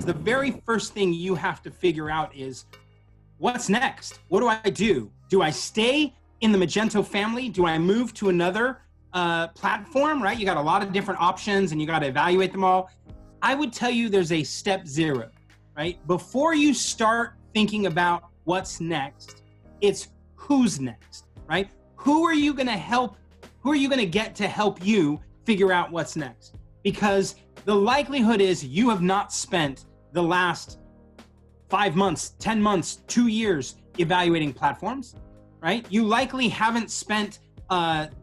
the very first thing you have to figure out is, what's next? What do I do? Do I stay in the Magento family? Do I move to another platform, right? You got a lot of different options and you got to evaluate them all. I would tell you there's a step 0, right? Before you start thinking about what's next, it's who's next, right? Who are you going to help? Who are you going to get to help you figure out what's next? Because the likelihood is you have not spent the last 5 months, 10 months, 2 years evaluating platforms, right? You likely haven't spent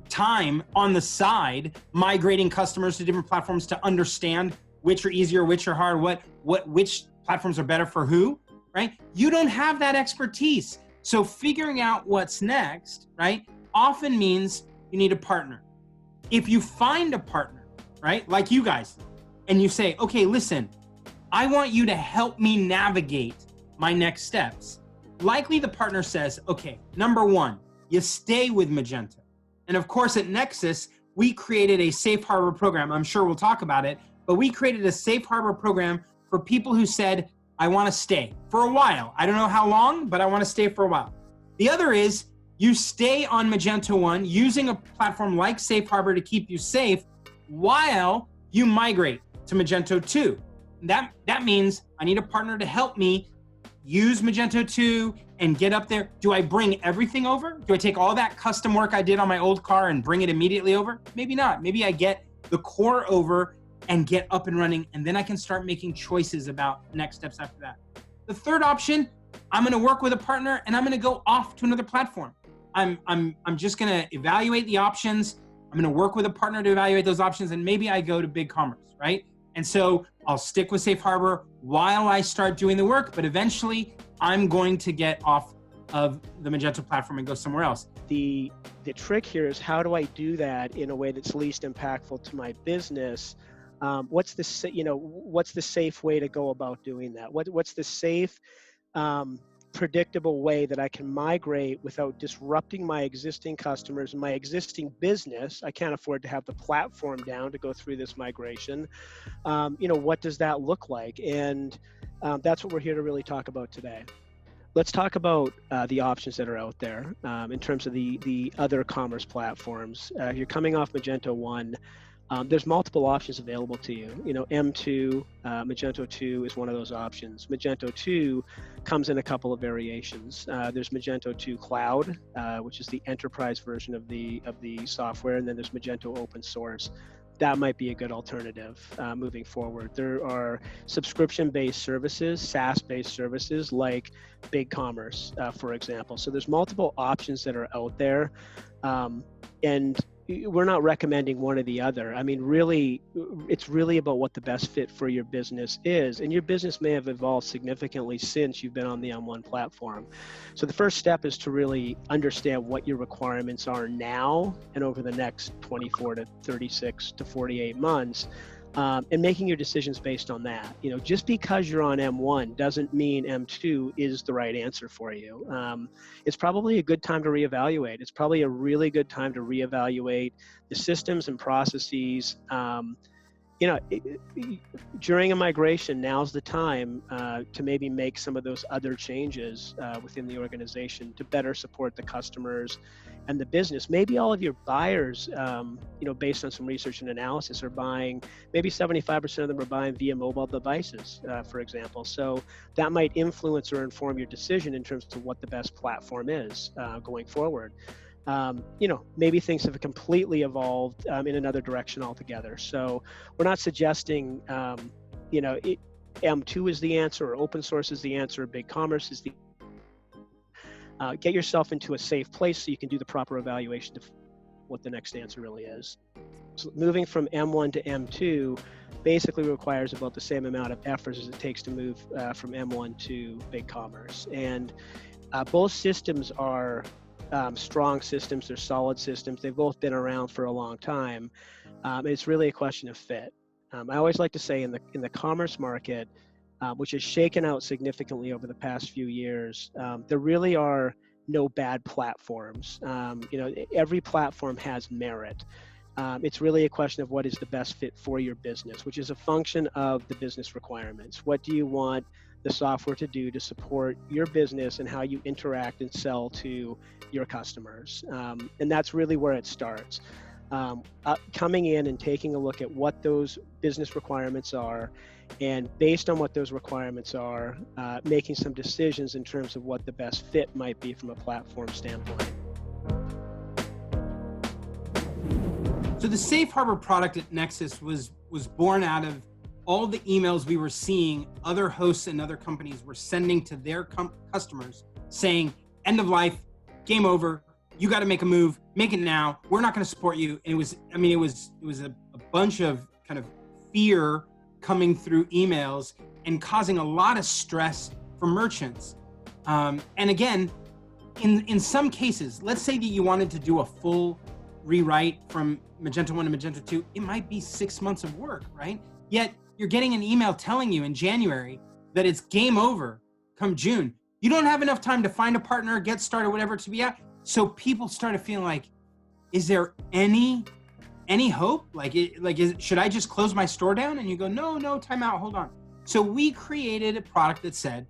time on the side migrating customers to different platforms to understand which are easier, which are hard, which platforms are better for who, right? You don't have that expertise. So figuring out what's next, right, often means you need a partner. If you find a partner, right, like you guys, and you say, okay, listen, I want you to help me navigate my next steps. Likely the partner says, okay, number 1, you stay with Magento. And of course at Nexcess, we created a safe harbor program. I'm sure we'll talk about it, but we created a safe harbor program for people who said, I want to stay for a while. I don't know how long, but I want to stay for a while. The other is you stay on Magento 1 using a platform like Safe Harbor to keep you safe while you migrate to Magento 2. That means I need a partner to help me use Magento 2 and get up there. Do I bring everything over? Do I take all that custom work I did on my old car and bring it immediately over? Maybe not. Maybe I get the core over and get up and running, and then I can start making choices about next steps after that. The third option, I'm going to work with a partner and I'm going to go off to another platform. I'm just going to evaluate the options. I'm going to work with a partner to evaluate those options, and maybe I go to BigCommerce, right? And so I'll stick with Safe Harbor while I start doing the work, but eventually I'm going to get off of the Magento platform and go somewhere else. The trick here is, how do I do that in a way that's least impactful to my business? What's the safe way to go about doing that? What's the safe, predictable way that I can migrate without disrupting my existing customers and my existing business? I can't afford to have the platform down to go through this migration. What does that look like? And that's what we're here to really talk about today. Let's talk about the options that are out there in terms of the other commerce platforms. You're coming off Magento 1. There's multiple options available to you. M2, Magento 2 is one of those options. Magento 2 comes in a couple of variations. There's Magento 2 Cloud, which is the enterprise version of the software, and then there's Magento Open Source. That might be a good alternative moving forward. There are subscription-based services, SaaS-based services like BigCommerce, for example. So there's multiple options that are out there, and we're not recommending one or the other. I mean, really, it's really about what the best fit for your business is. And your business may have evolved significantly since you've been on the M1 platform. So the first step is to really understand what your requirements are now and over the next 24 to 36 to 48 months. And making your decisions based on that. Just because you're on M1 doesn't mean M2 is the right answer for you. It's probably a good time to reevaluate. It's probably a really good time to reevaluate the systems and processes. During a migration, now's the time to maybe make some of those other changes within the organization to better support the customers and the business. Maybe all of your buyers, based on some research and analysis, are buying, maybe 75% of them are buying via mobile devices, for example. So that might influence or inform your decision in terms of what the best platform is going forward. Maybe things have completely evolved in another direction altogether. So we're not suggesting, M2 is the answer, or open source is the answer, or BigCommerce is the get yourself into a safe place so you can do the proper evaluation of what the next answer really is. So moving from M1 to M2 basically requires about the same amount of effort as it takes to move from M1 to BigCommerce. And both systems are strong systems, they're solid systems. They've both been around for a long time. It's really a question of fit. I always like to say in the commerce market, which has shaken out significantly over the past few years, there really are no bad platforms. Every platform has merit. It's really a question of what is the best fit for your business, which is a function of the business requirements. What do you want the software to do to support your business and how you interact and sell to your customers? And that's really where it starts. Coming in and taking a look at what those business requirements are, and based on what those requirements are, making some decisions in terms of what the best fit might be from a platform standpoint. So the Safe Harbor product at Nexcess was born out of all the emails we were seeing other hosts and other companies were sending to their customers saying, end of life, game over, you got to make a move, make it now, we're not going to support you. And it was a bunch of kind of fear coming through emails and causing a lot of stress for merchants. And again, in some cases, let's say that you wanted to do a full rewrite from Magento 1 to Magento 2, it might be 6 months of work, right? Yet you're getting an email telling you in January that it's game over come June. You don't have enough time to find a partner, get started, whatever to be at. So people started feeling like, is there any hope? Should I just close my store down? And you go, no, time out, hold on. So we created a product that said,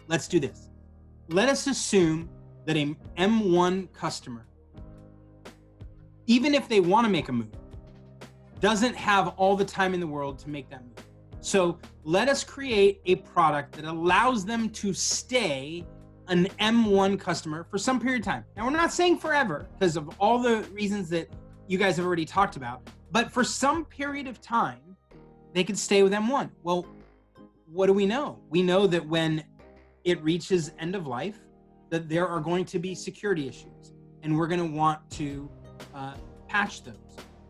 let's do this. Let us assume that a M1 customer, even if they want to make a move, doesn't have all the time in the world to make that move. So let us create a product that allows them to stay an M1 customer for some period of time. Now, we're not saying forever because of all the reasons that you guys have already talked about, but for some period of time, they could stay with M1. Well, what do we know? We know that when it reaches end of life, that there are going to be security issues, and we're going to want to patch those.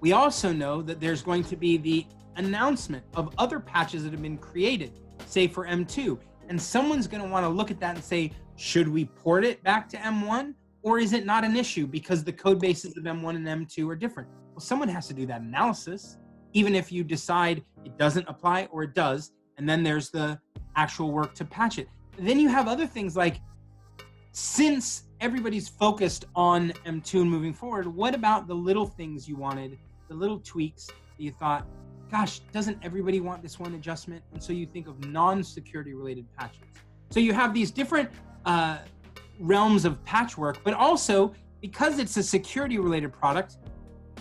We also know that there's going to be the announcement of other patches that have been created, say for M2, and someone's going to want to look at that and say, should we port it back to M1, or is it not an issue because the code bases of M1 and M2 are different? Well, someone has to do that analysis, even if you decide it doesn't apply or it does, and then there's the actual work to patch it. Then you have other things like, since everybody's focused on M2 and moving forward, what about the little things you wanted, the little tweaks that you thought, gosh, doesn't everybody want this one adjustment? And so you think of non-security related patches. So you have these different realms of patchwork, but also because it's a security related product,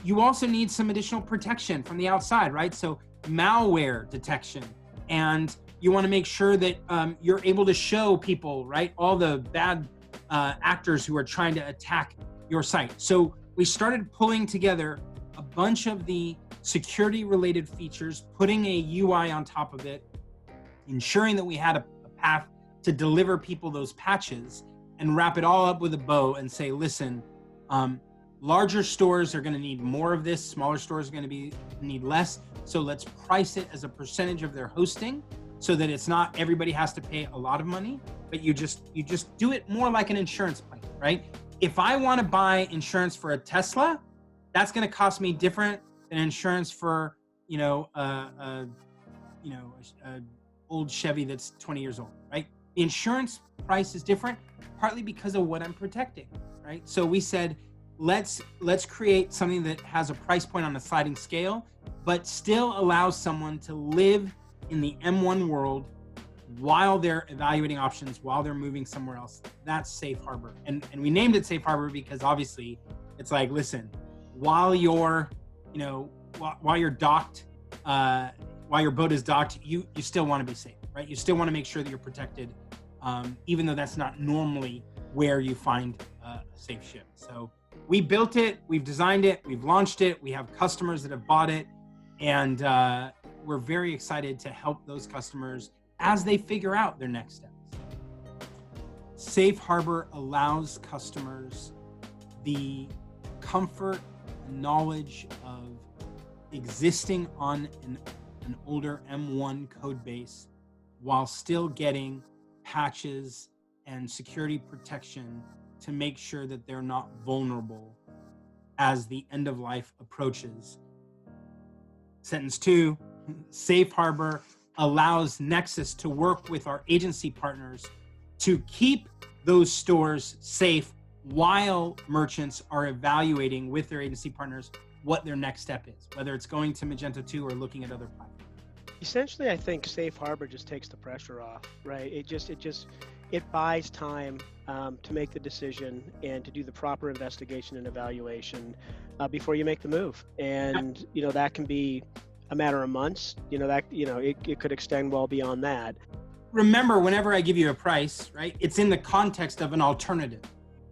you also need some additional protection from the outside, right? So malware detection, and you want to make sure that you're able to show people, right, all the bad actors who are trying to attack your site. So we started pulling together a bunch of the security related features, putting a UI on top of it, ensuring that we had a path to deliver people those patches, and wrap it all up with a bow and say, listen, larger stores are going to need more of this, smaller stores are going to need less. So let's price it as a percentage of their hosting so that it's not everybody has to pay a lot of money, but you just do it more like an insurance plan, right? If I want to buy insurance for a Tesla, that's going to cost me different than insurance for, a old Chevy that's 20 years old, right? The insurance price is different, partly because of what I'm protecting, right? So we said, let's create something that has a price point on a sliding scale, but still allows someone to live in the M1 world while they're evaluating options, while they're moving somewhere else. That's Safe Harbor. And we named it Safe Harbor because obviously it's like, listen, while you're docked, while your boat is docked, you still want to be safe, right? You still want to make sure that you're protected, even though that's not normally where you find a safe ship. So we built it, we've designed it, we've launched it, we have customers that have bought it, and we're very excited to help those customers as they figure out their next steps. Safe Harbor allows customers the comfort and knowledge of existing on an older M1 code base while still getting patches and security protection to make sure that they're not vulnerable as the end of life approaches. Sentence 2, Safe Harbor allows Nexcess to work with our agency partners to keep those stores safe while merchants are evaluating with their agency partners what their next step is, whether it's going to Magento 2 or looking at other platforms. Essentially, I think Safe Harbor just takes the pressure off, right? It buys time to make the decision and to do the proper investigation and evaluation before you make the move. And that can be a matter of months. It could extend well beyond that. Remember, whenever I give you a price, right, it's in the context of an alternative.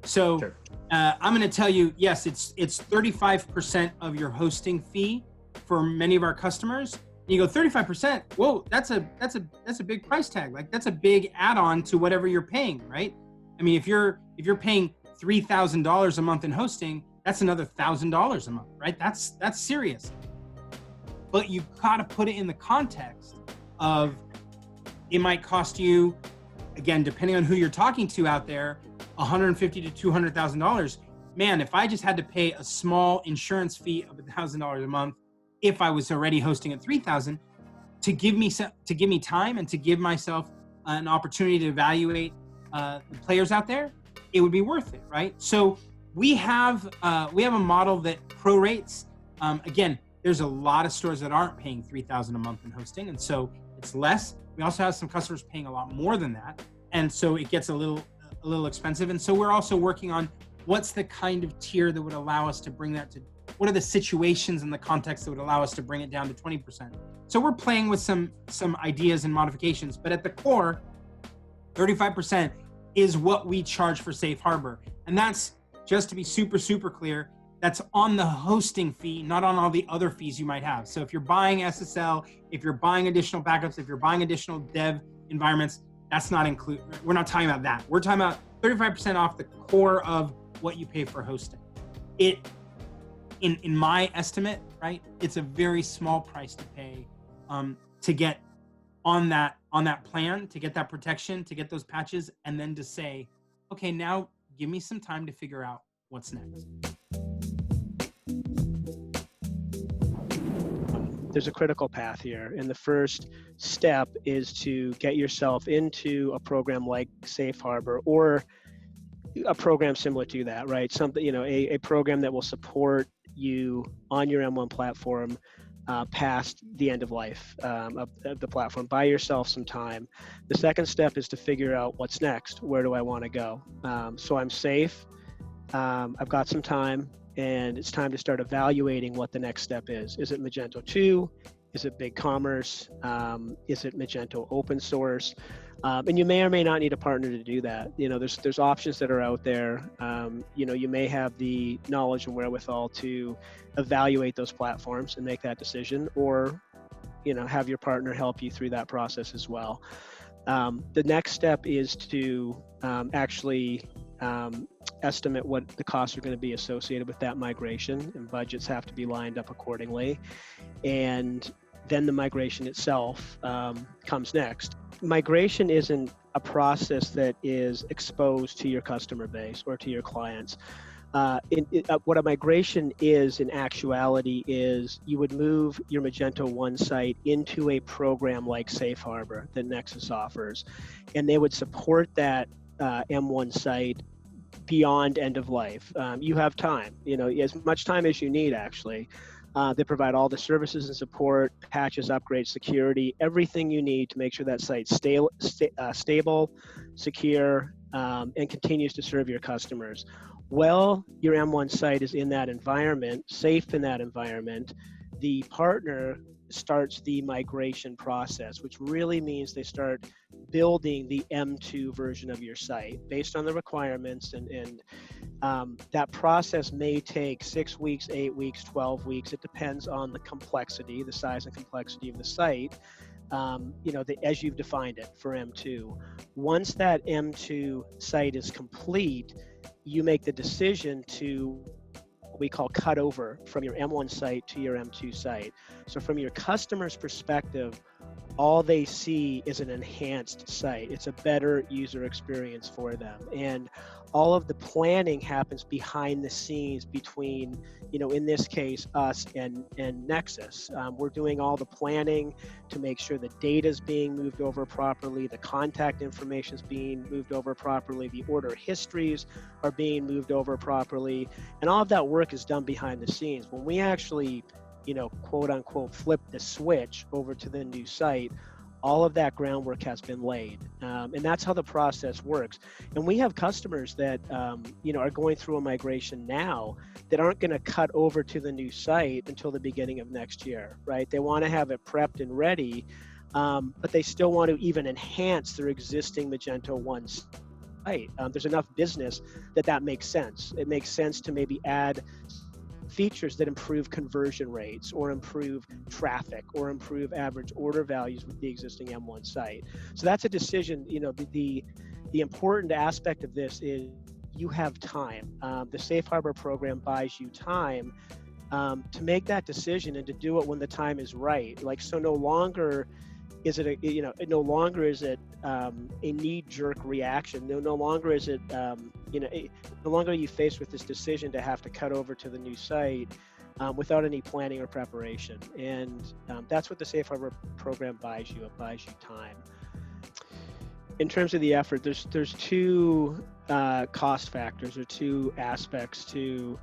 So Sure. I'm going to tell you, yes, it's 35% of your hosting fee for many of our customers. You go 35%. Whoa, that's a big price tag. Like that's a big add-on to whatever you're paying, right? I mean, if you're paying $3,000 a month in hosting, that's another $1,000 a month, right? That's serious. But you got to put it in the context of it might cost you, again, depending on who you're talking to out there, $150,000 to $200,000. Man, if I just had to pay a small insurance fee of $1,000 a month, if I was already hosting at $3,000, to give me time and to give myself an opportunity to evaluate the players out there, it would be worth it, right? So we have a model that prorates. Again, there's a lot of stores that aren't paying $3,000 a month in hosting, and so it's less. We also have some customers paying a lot more than that, and so it gets a little expensive. And so we're also working on what's the kind of tier that would allow us to bring that to, what are the situations in the context that would allow us to bring it down to 20%. So we're playing with some ideas and modifications, but at the core, 35% is what we charge for Safe Harbor. And that's, just to be super, super clear, that's on the hosting fee, not on all the other fees you might have. So if you're buying SSL, if you're buying additional backups, if you're buying additional dev environments, that's not included. We're not talking about that. We're talking about 35% off the core of what you pay for hosting. In my estimate, right, it's a very small price to pay to get on that plan, to get that protection, to get those patches, and then to say, okay, now give me some time to figure out what's next. There's a critical path here, and the first step is to get yourself into a program like Safe Harbor or a program similar to that, right? Something, a program that will support you on your M1 platform past the end of life of the platform. Buy yourself some time. The second step is to figure out what's next. Where do I want to go? So I'm safe. I've got some time, and it's time to start evaluating what the next step is. Is it Magento 2? Is it BigCommerce? Is it Magento open source? And you may or may not need a partner to do that. There's options that are out there. You may have the knowledge and wherewithal to evaluate those platforms and make that decision, or have your partner help you through that process as well. The next step is to actually estimate what the costs are going to be associated with that migration, and budgets have to be lined up accordingly. And then the migration itself comes next. Migration isn't a process that is exposed to your customer base or to your clients. What a migration is in actuality is you would move your Magento 1 site into a program like Safe Harbor that Nexcess offers, and they would support that M1 site beyond end of life. You have time, as much time as you need actually. They provide all the services and support, patches, upgrades, security, everything you need to make sure that site's stable, secure, and continues to serve your customers. Well, your M1 site is in that environment, safe in that environment, the partner starts the migration process, which really means they start building the M2 version of your site based on the requirements, and that process may take 6 weeks, 8 weeks, 12 weeks. It depends on the complexity, the size and complexity of the site, as you've defined it for M2. Once that M2 site is complete, you make the decision to what we call cut over from your M1 site to your M2 site. So from your customer's perspective, all they see is an enhanced site. It's a better user experience for them. And all of the planning happens behind the scenes between, in this case, us and Nexcess. We're doing all the planning to make sure the data is being moved over properly, the contact information is being moved over properly, the order histories are being moved over properly. And all of that work is done behind the scenes. When we actually quote unquote, flip the switch over to the new site, all of that groundwork has been laid. And that's how the process works. And we have customers that, are going through a migration now that aren't going to cut over to the new site until the beginning of next year, right? They want to have it prepped and ready, but they still want to even enhance their existing Magento 1 site. There's enough business that makes sense. It makes sense to maybe add features that improve conversion rates or improve traffic or improve average order values with the existing M1 site. So that's a decision. The important aspect of this is you have time. The Safe Harbor program buys you time to make that decision and to do it when the time is right. So no longer is it a knee-jerk reaction. No longer is it no longer are you faced with this decision to have to cut over to the new site without any planning or preparation. And that's what the Safe Harbor program buys you. It buys you time. In terms of the effort, there's two cost factors or two aspects to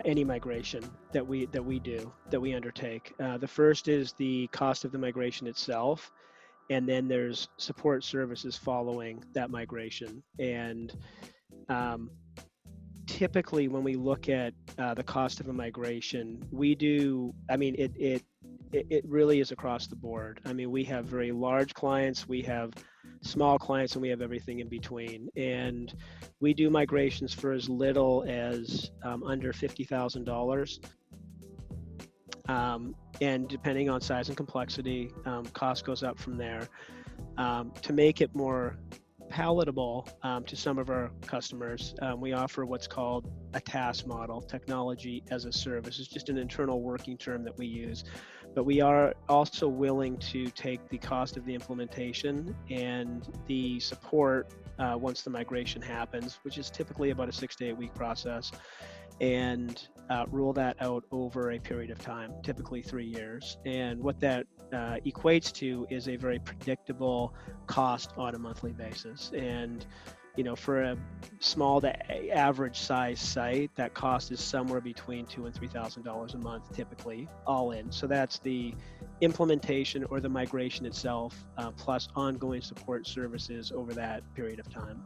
any migration that we undertake. The first is the cost of the migration itself, and then there's support services following that migration. And typically, when we look at the cost of a migration, it really is across the board. We have very large clients, we have small clients, and we have everything in between. And we do migrations for as little as under $50,000. And depending on size and complexity, cost goes up from there. To make it more palatable to some of our customers, we offer what's called a TaaS model, technology as a service. It's just an internal working term that we use. But we are also willing to take the cost of the implementation and the support once the migration happens, which is typically about a 6 to 8 week process, and roll that out over a period of time, typically 3 years. And what that equates to is a very predictable cost on a monthly basis. And for a small to average size site, that cost is somewhere between $2,000 and $3,000 a month, typically, all in. So that's the implementation or the migration itself, plus ongoing support services over that period of time.